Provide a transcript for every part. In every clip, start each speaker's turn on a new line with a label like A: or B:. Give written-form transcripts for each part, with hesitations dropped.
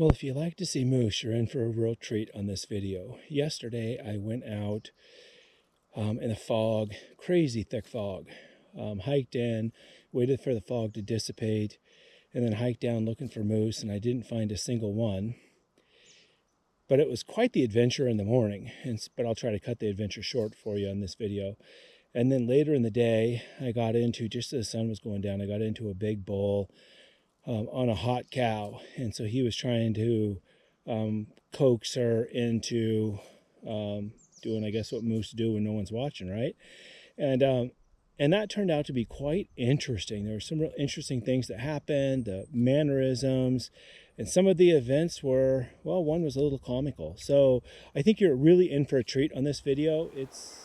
A: Well, if you like to see moose, you're in for a real treat on this video. Yesterday, I went out in a fog, crazy thick fog. Hiked in, waited for the fog to dissipate, and then hiked down looking for moose, and I didn't find a single one. But it was quite the adventure in the morning, but I'll try to cut the adventure short for you on this video. And then later in the day, I got into, just as the sun was going down, I got into a big bull on a hot cow, and so he was trying to coax her into doing, I guess, what moose do when no one's watching, right? And that turned out to be quite interesting. There were some real interesting things that happened, the mannerisms, and some of the events were, well, one was a little comical. So I think you're really in for a treat on this video. It's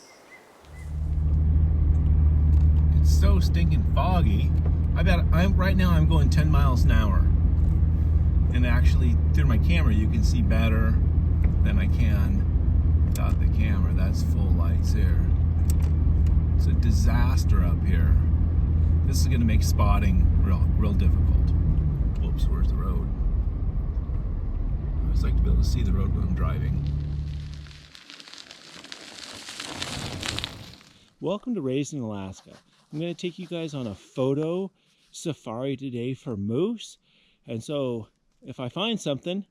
A: so stinking foggy. Right now I'm going 10 miles an hour, and actually through my camera you can see better than I can without the camera. That's full lights here. It's a disaster up here. This is going to make spotting real difficult. Whoops, where's the road? I always like to be able to see the road when I'm driving. Welcome to Raised in Alaska. I'm going to take you guys on a photo safari today for moose, and so if I find something,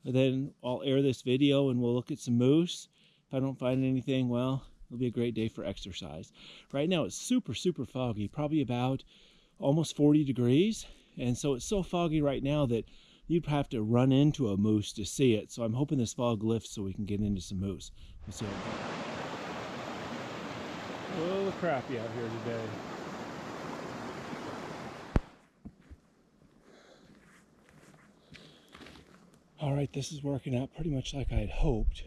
A: then I'll air this video and we'll look at some moose. If I don't find anything, well, it'll be a great day for exercise. Right now it's super foggy, probably about almost 40 degrees, and so it's so foggy right now that you'd have to run into a moose to see it. So I'm hoping this fog lifts so we can get into some moose. We'll see how it goes. A little crappy out here today. All right, this is working out pretty much like I had hoped.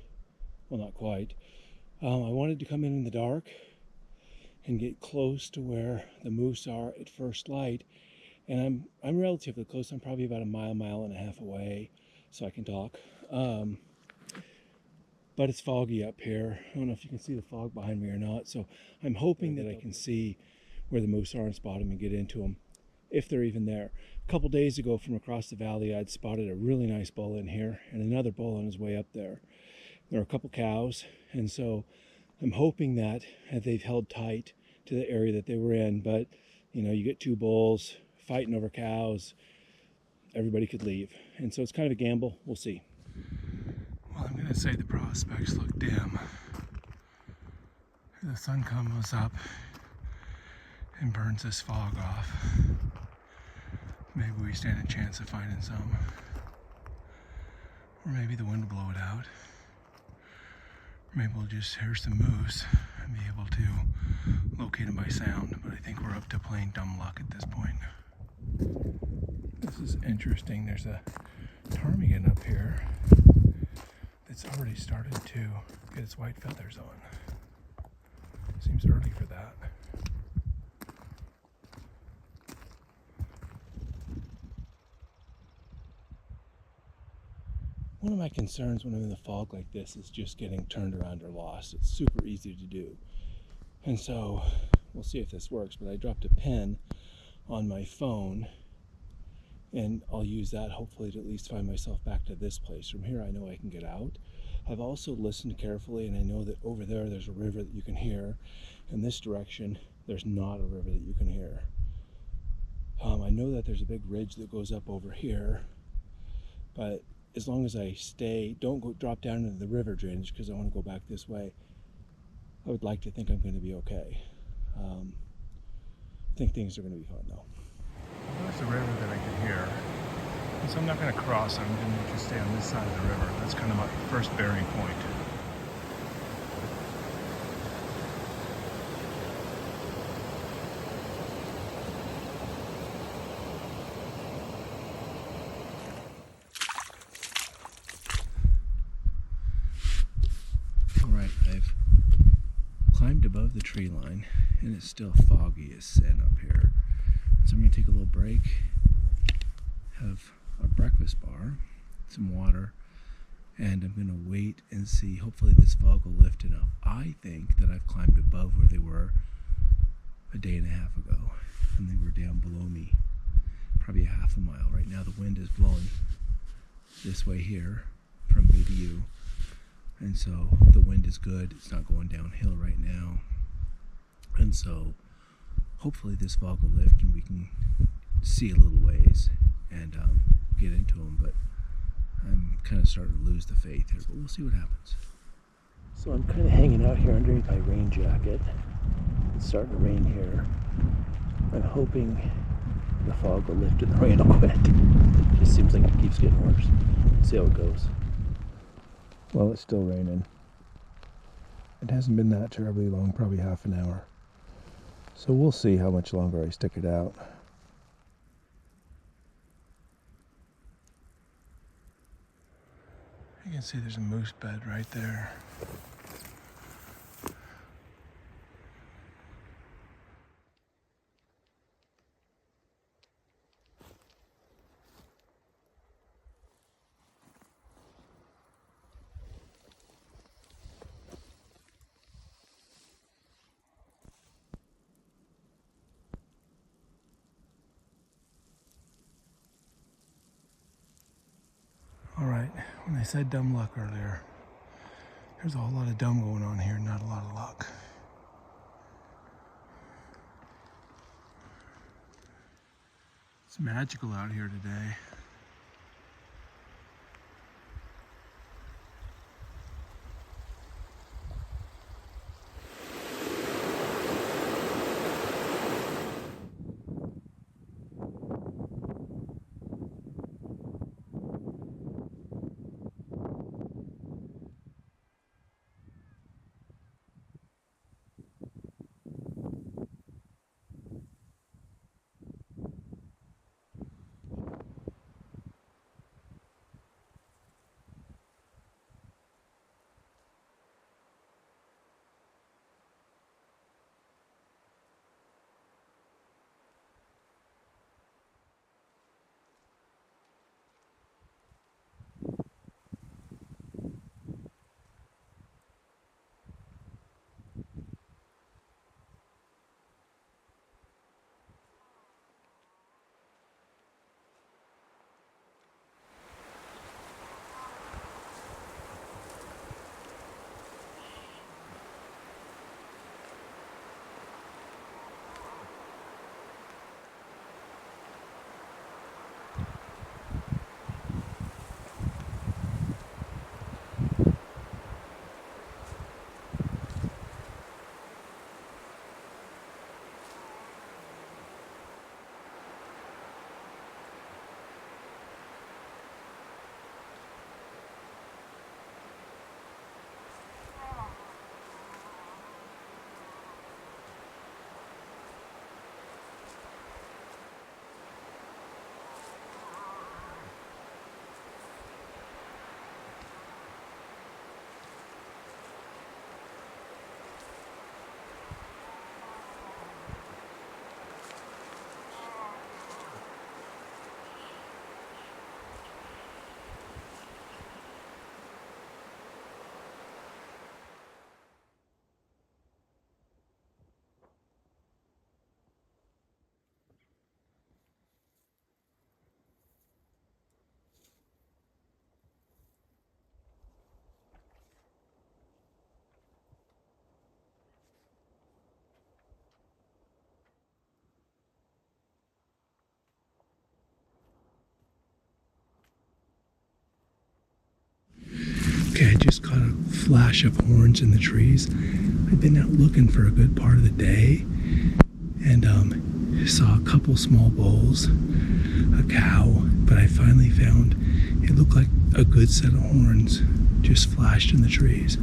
A: Well, not quite. I wanted to come in the dark and get close to where the moose are at first light, and I'm relatively close. I'm probably about a mile and a half away, so I can talk. But it's foggy up here. I don't know if you can see the fog behind me or not, so I'm hoping that I can see where the moose are and spot them and get into them, if they're even there. A couple days ago from across the valley, I'd spotted a really nice bull in here and another bull on his way up there. There are a couple cows, and so I'm hoping that they've held tight to the area that they were in. But, you know, you get two bulls fighting over cows, everybody could leave. And so it's kind of a gamble. We'll see. Well, I'm going to say the prospects look dim. The sun comes up and burns this fog off. Maybe we stand a chance of finding some. Or maybe the wind will blow it out. Or maybe we'll just hear some moose and be able to locate them by sound. But I think we're up to plain dumb luck at this point. This is interesting. There's a ptarmigan up here that's already started to get its white feathers on. Seems early for that. One of my concerns when I'm in the fog like this is just getting turned around or lost. It's super easy to do. And so we'll see if this works, but I dropped a pin on my phone and I'll use that hopefully to at least find myself back to this place. From here I know I can get out. I've also listened carefully, and I know that over there's a river that you can hear. In this direction there's not a river that you can hear. I know that there's a big ridge that goes up over here, but as long as I don't drop down into the river drainage, because I want to go back this way, I would like to think I'm going to be okay. I think things are going to be fun though. There's a river that I can hear, so I'm not going to cross. I'm going to just stay on this side of the river. That's kind of my first bearing point. Alright, I've climbed above the tree line, and it's still foggy as sin up here. So I'm going to take a little break, have a breakfast bar, some water, and I'm going to wait and see. Hopefully this fog will lift enough. I think that I've climbed above where they were a day and a half ago, and they were down below me, probably a half a mile. Right now the wind is blowing this way here from me to you. And so the wind is good. It's not going downhill right now. And so hopefully this fog will lift and we can see a little ways and get into them. But I'm kind of starting to lose the faith here, but we'll see what happens. So I'm kind of hanging out here underneath my rain jacket. It's starting to rain here. I'm hoping the fog will lift and the rain will quit. It just seems like it keeps getting worse. Let's see how it goes. Well, it's still raining. It hasn't been that terribly long, probably half an hour. So we'll see how much longer I stick it out. You can see there's a moose bed right there. Alright, when I said dumb luck earlier, there's a whole lot of dumb going on here, not a lot of luck. It's magical out here today. Okay, I just caught a flash of horns in the trees. I've been out looking for a good part of the day and saw a couple small bulls, a cow, but I finally found it looked like a good set of horns just flashed in the trees.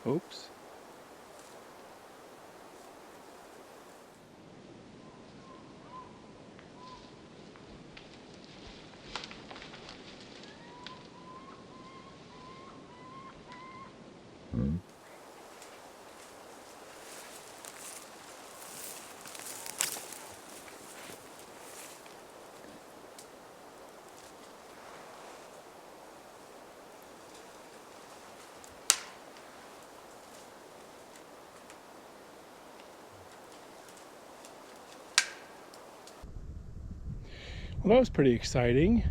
A: Oops. Well, that was pretty exciting.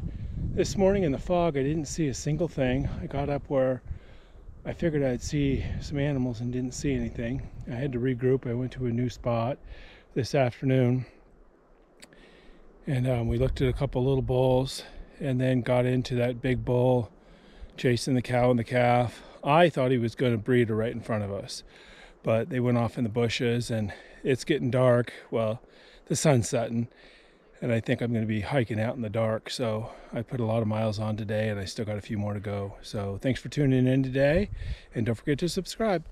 A: This morning in the fog, I didn't see a single thing. I got up where I figured I'd see some animals and didn't see anything. I had to regroup. I went to a new spot this afternoon, and we looked at a couple little bulls and then got into that big bull chasing the cow and the calf. I thought he was going to breed right in front of us, but they went off in the bushes, and it's getting dark. Well, the sun's setting, and I think I'm going to be hiking out in the dark. So I put a lot of miles on today, and I still got a few more to go. So thanks for tuning in today, and don't forget to subscribe.